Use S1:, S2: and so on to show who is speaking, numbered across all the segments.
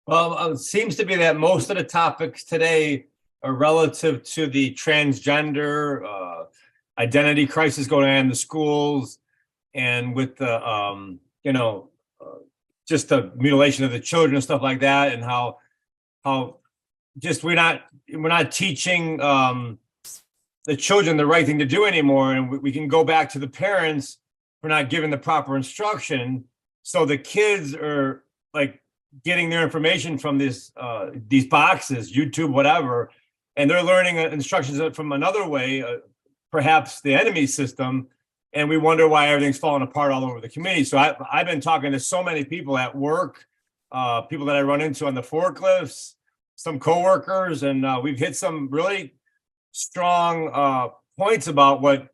S1: Well, it seems to be that most of the topics today are relative to the transgender identity crisis going on in the schools, and with the just the mutilation of the children and stuff like that, and how just we're not teaching the children the right thing to do anymore, and we can go back to the parents for not giving the proper instruction, so the kids are like getting their information from these boxes, YouTube, whatever, and they're learning instructions from another way, perhaps the enemy system, and we wonder why everything's falling apart all over the community. So I've been talking to so many people at work, people that I run into on the forklifts, some coworkers, and we've hit some really strong points about what,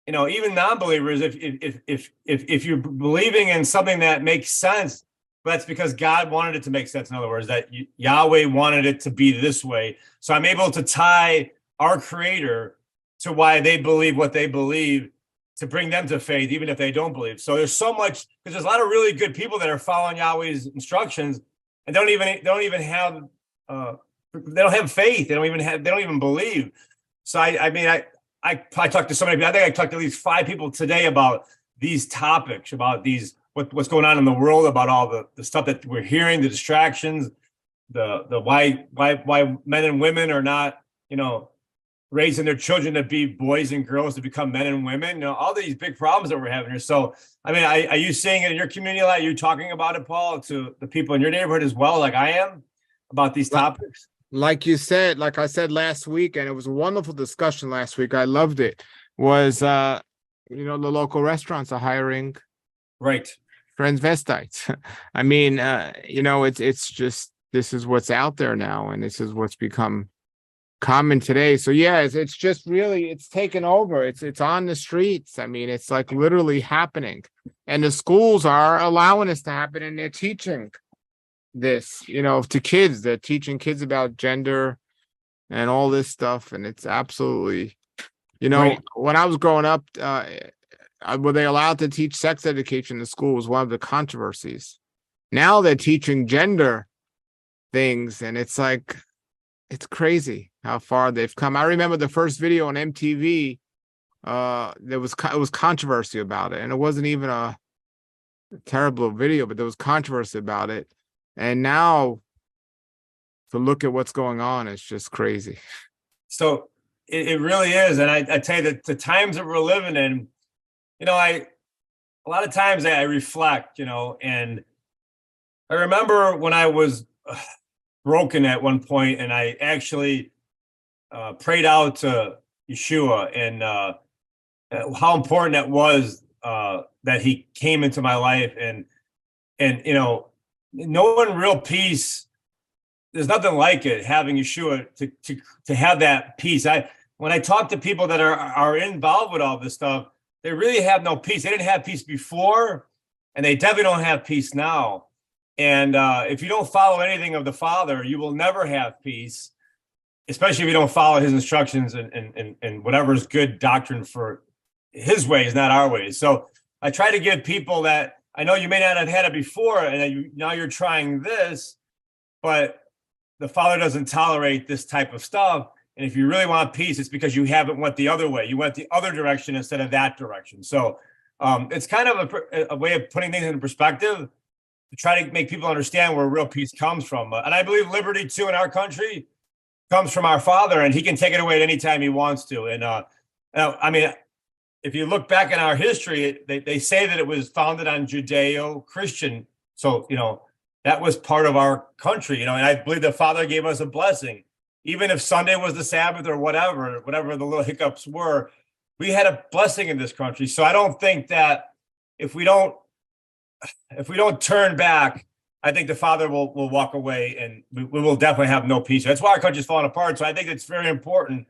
S1: even non-believers, if you're believing in something that makes sense, that's because God wanted it to make sense. In other words, that Yahweh wanted it to be this way. So I'm able to tie our Creator to why they believe what they believe, to bring them to faith, even if they don't believe. So there's so much, because there's a lot of really good people that are following Yahweh's instructions and they don't even have faith. They don't even believe. So I talked to so many people. I think I talked to at least 5 people today about these topics, about what's going on in the world, about all the stuff that we're hearing, the distractions, the why men and women are not, raising their children to be boys and girls, to become men and women, all these big problems that we're having here. So, are you seeing it in your community a lot? Are you talking about it, Paul, to the people in your neighborhood as well, like I am, about these topics?
S2: Like you said, like I said last week, and it was a wonderful discussion last week. I loved it. Was the local restaurants are hiring
S1: Right.
S2: transvestites. It's just, this is what's out there now, and this is what's become common today. So yeah, it's just really, it's taken over. It's on the streets. It's like literally happening, and the schools are allowing this to happen, and they're teaching this, to kids. They're teaching kids about gender and all this stuff, and it's absolutely,
S1: Right.
S2: When I was growing up, were they allowed to teach sex education in school was one of the controversies. Now they're teaching gender things, and it's like, it's crazy how far they've come. I remember the first video on MTV, it was controversy about it, and it wasn't even a terrible video, but there was controversy about it. And now to look at what's going on, it's just crazy.
S1: So it really is. And I tell you that the times that we're living in, a lot of times I reflect, and I remember when I was broken at one point, and I actually prayed out to Yeshua, and how important that was, that he came into my life, and knowing real peace. There's nothing like it, having Yeshua to have that peace. When I talk to people that are involved with all this stuff, they really have no peace. They didn't have peace before, and they definitely don't have peace now. And if you don't follow anything of the Father, you will never have peace, especially if you don't follow his instructions and whatever is good doctrine for his ways, not our ways. So I try to give people that, I know you may not have had it before, and now you're trying this, but the Father doesn't tolerate this type of stuff. And if you really want peace, it's because you haven't went the other way. You went the other direction instead of that direction. So it's kind of a way of putting things in perspective, to try to make people understand where real peace comes from. And I believe liberty, too, in our country comes from our Father, and he can take it away at any time he wants to. And if you look back in our history, they say that it was founded on Judeo-Christian. So, that was part of our country, and I believe the Father gave us a blessing. Even if Sunday was the Sabbath or whatever the little hiccups were, we had a blessing in this country. So I don't think that if we don't turn back, I think the Father will walk away, and we will definitely have no peace. That's why our country's falling apart. So I think it's very important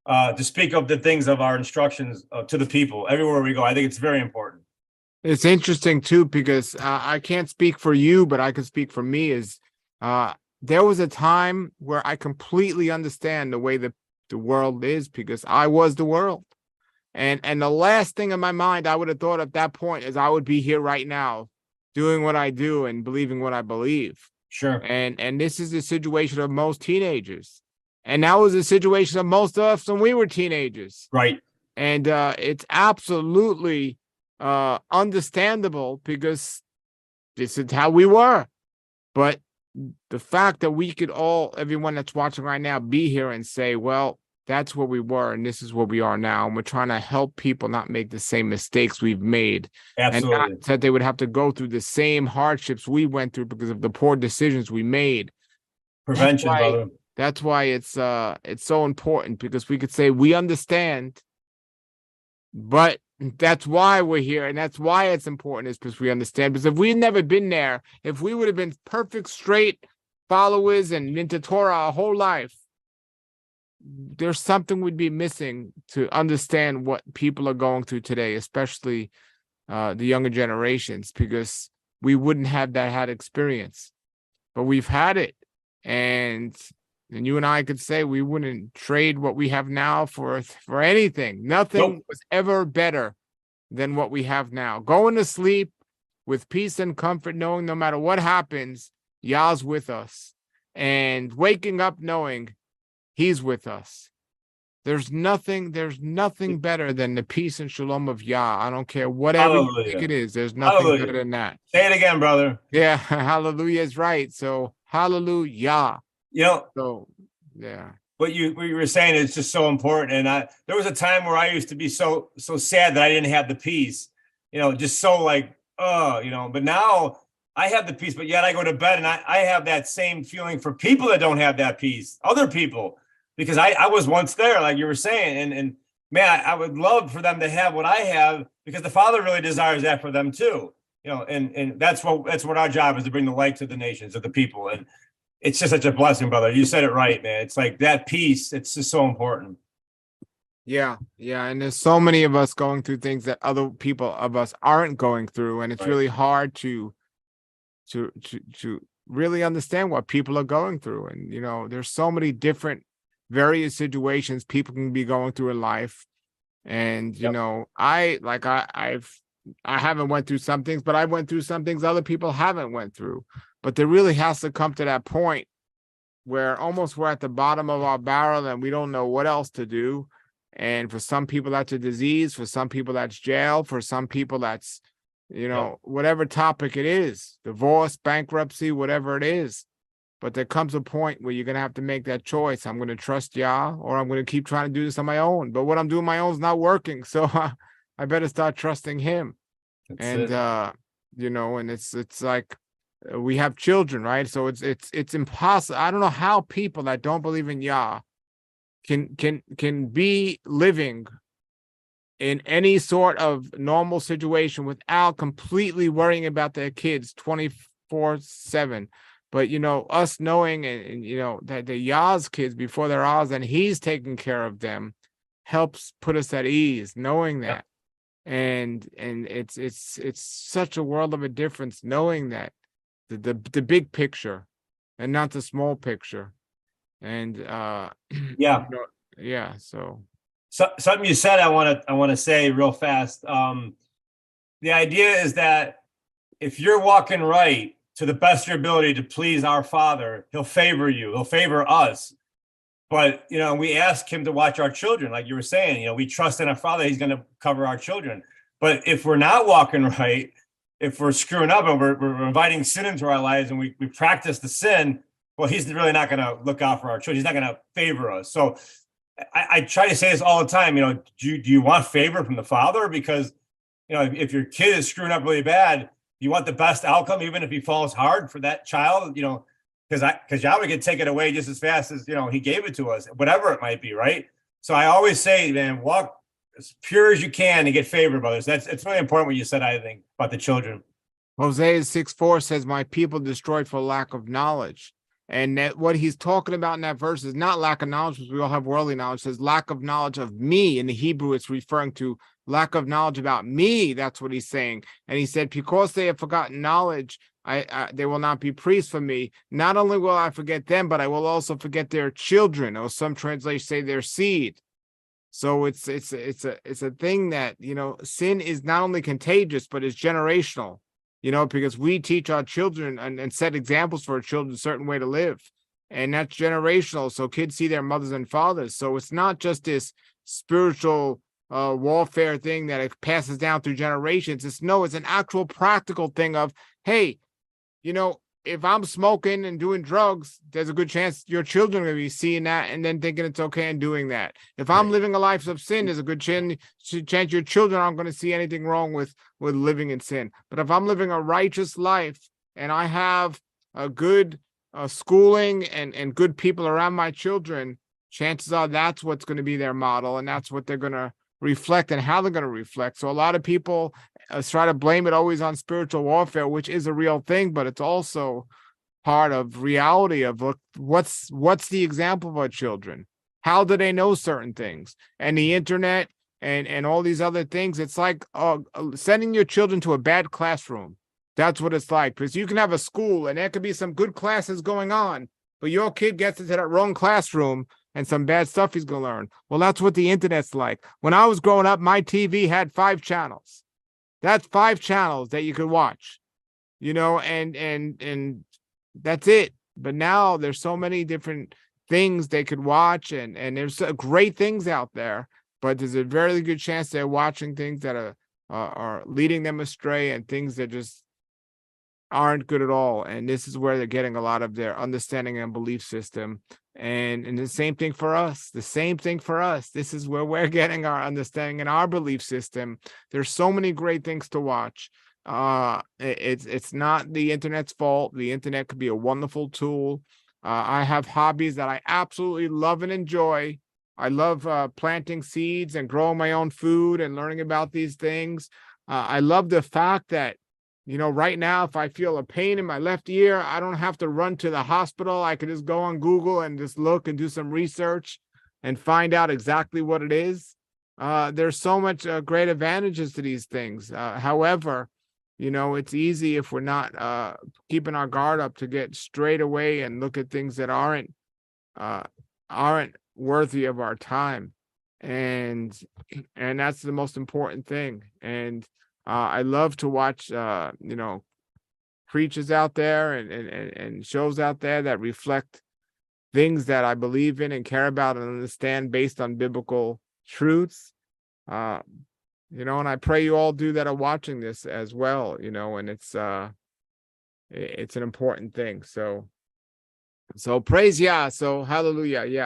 S1: to speak of the things of our instructions to the people everywhere we go. I think it's very important.
S2: It's interesting too, because I can't speak for you, but I can speak for me. There was a time where I completely understand the way the world is, because I was the world. And the last thing in my mind I would have thought at that point is I would be here right now doing what I do and believing what I believe.
S1: Sure.
S2: And this is the situation of most teenagers. And that was the situation of most of us when we were teenagers.
S1: Right.
S2: And it's absolutely understandable because this is how we were. But the fact that we could all, everyone that's watching right now, be here and say, well, that's where we were and this is where we are now. And we're trying to help people not make the same mistakes we've made.
S1: Absolutely.
S2: And not that they would have to go through the same hardships we went through because of the poor decisions we made.
S1: Prevention, brother.
S2: That's why it's so important, because we could say we understand, but that's why we're here, and that's why it's important, is because we understand. Because if we'd never been there, if we would have been perfect, straight followers and into Torah our whole life, there's something we'd be missing to understand what people are going through today, especially the younger generations, because we wouldn't have had experience. But we've had it, and you and I could say we wouldn't trade what we have now for anything. Nothing was ever better than what we have now. Going to sleep with peace and comfort, knowing no matter what happens, Yah's with us. And waking up knowing He's with us. There's nothing better than the peace and shalom of Yah. I don't care whatever you think it is. There's nothing better than that.
S1: Say it again, brother.
S2: Yeah, hallelujah is right. So hallelujah. So yeah.
S1: What you were saying is just so important. And there was a time where I used to be so sad that I didn't have the peace, just so like, but now I have the peace, but yet I go to bed and I have that same feeling for people that don't have that peace, other people, because I was once there, like you were saying, and man, I would love for them to have what I have, because the Father really desires that for them too, and that's what our job is, to bring the light to the nations, of the people. And it's just such a blessing, brother. You said it right, man. It's like that peace. It's just so important.
S2: Yeah. And there's so many of us going through things that other people of us aren't going through. And it's really hard to really understand what people are going through. And, there's so many different various situations people can be going through in life. And, I haven't went through some things, but I went through some things other people haven't went through. But there really has to come to that point where almost we're at the bottom of our barrel and we don't know what else to do. And for some people, that's a disease. For some people, that's jail. For some people, that's, whatever topic it is, divorce, bankruptcy, whatever it is. But there comes a point where you're going to have to make that choice. I'm going to trust Yah, or I'm going to keep trying to do this on my own. But what I'm doing on my own is not working. So I better start trusting Him. And it's like, we have children, right? So it's impossible. I don't know how people that don't believe in Yah can be living in any sort of normal situation without completely worrying about their kids 24/7. But us knowing and that they're Yah's kids before they're ours, and He's taking care of them, helps put us at ease, knowing that. And it's such a world of a difference knowing that. The big picture and not the small picture. And so
S1: something you said I want to say real fast. The idea is that if you're walking right to the best of your ability to please our Father, He'll favor you, He'll favor us. But we ask Him to watch our children, like you were saying. We trust in our Father, He's going to cover our children. But if we're not walking right, if we're screwing up and we're inviting sin into our lives and we practice the sin, well, He's really not going to look out for our children. He's not going to favor us. So I try to say this all the time, do you want favor from the Father? Because, if your kid is screwing up really bad, you want the best outcome, even if he falls hard for that child, because Yahweh could take it away just as fast as, He gave it to us, whatever it might be, right? So I always say, man, walk as pure as you can to get favor, brothers. It's really important what you said, I think, about the children.
S2: Hosea 6:4 says, my people destroyed for lack of knowledge. And that what he's talking about in that verse is not lack of knowledge, because we all have worldly knowledge. It says lack of knowledge of me. In the Hebrew, it's referring to lack of knowledge about me. That's what he's saying. And he said, because they have forgotten knowledge, they will not be priests for me. Not only will I forget them, but I will also forget their children, or some translations say their seed. So it's a thing that, sin is not only contagious, but it's generational. because we teach our children and set examples for our children a certain way to live. And that's generational. So kids see their mothers and fathers. So it's not just this spiritual warfare thing that it passes down through generations. It's an actual practical thing of, hey, if I'm smoking and doing drugs, there's a good chance your children are going to be seeing that and then thinking it's okay and doing that. If I'm living a life of sin, there's a good chance your children aren't going to see anything wrong with living in sin. But if I'm living a righteous life and I have a good schooling and good people around my children, chances are that's what's going to be their model, and that's what they're going to reflect and how they're going to reflect. So a lot of people try to blame it always on spiritual warfare, which is a real thing, but it's also part of reality of what's the example of our children. How do they know certain things? And the internet and all these other things, it's like sending your children to a bad classroom. That's what it's like, because you can have a school and there could be some good classes going on, but your kid gets into that wrong classroom and some bad stuff he's going to learn. Well, that's what the internet's like. When I was growing up, my TV had 5 channels. That's 5 channels that you could watch, and that's it. But now there's so many different things they could watch, and there's great things out there, but there's a very good chance they're watching things that are leading them astray and things that just aren't good at all. And this is where they're getting a lot of their understanding and belief system. And the same thing for us. This is where we're getting our understanding and our belief system. There's so many great things to watch. It's not the internet's fault. The internet could be a wonderful tool. I have hobbies that I absolutely love and enjoy. I love planting seeds and growing my own food and learning about these things. I love the fact that right now, if I feel a pain in my left ear, I don't have to run to the hospital. I can just go on Google and just look and do some research and find out exactly what it is. There's so much great advantages to these things. However, it's easy if we're not keeping our guard up to get straight away and look at things that aren't worthy of our time. And that's the most important thing. And I love to watch, preachers out there and shows out there that reflect things that I believe in and care about and understand based on biblical truths. And I pray you all do that are watching this as well, and it's an important thing. So praise Yah. So hallelujah. Yeah.